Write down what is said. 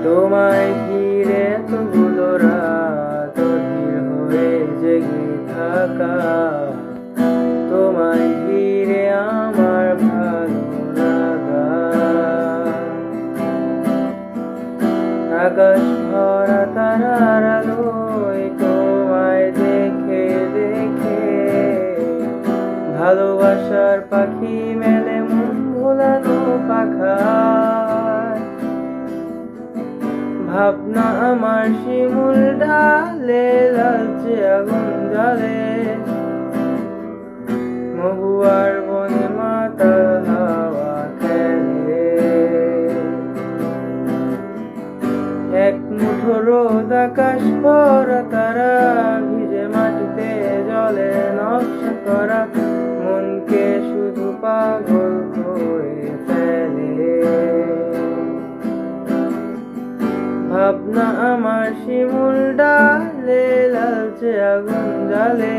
তোমায় ঘিরে এতগুলো রাত অধীর হয়ে জেগে থাকা, তোমায় ঘিরে আমার ভালো লাগা। আকাশ ভরা তারার আলোয় তোমায় দেখে দেখে ভালোবাসার পাখি মেলে মন ভোলানো পাখায়। ভাবনা আমার শিমুল ডালে লালচে আগুন জ্বালে, মহুয়ার বনে মাতাল হাওয়া খেলে। এক মুঠো রোদ আকাশ ভরা তারা ভিজে মাটিতে জলে নকশা করা মনকে শুধু পাগল করে ফেলে। ভাবনা আমার শিমুল ডালে লালচে আগুন জ্বালে,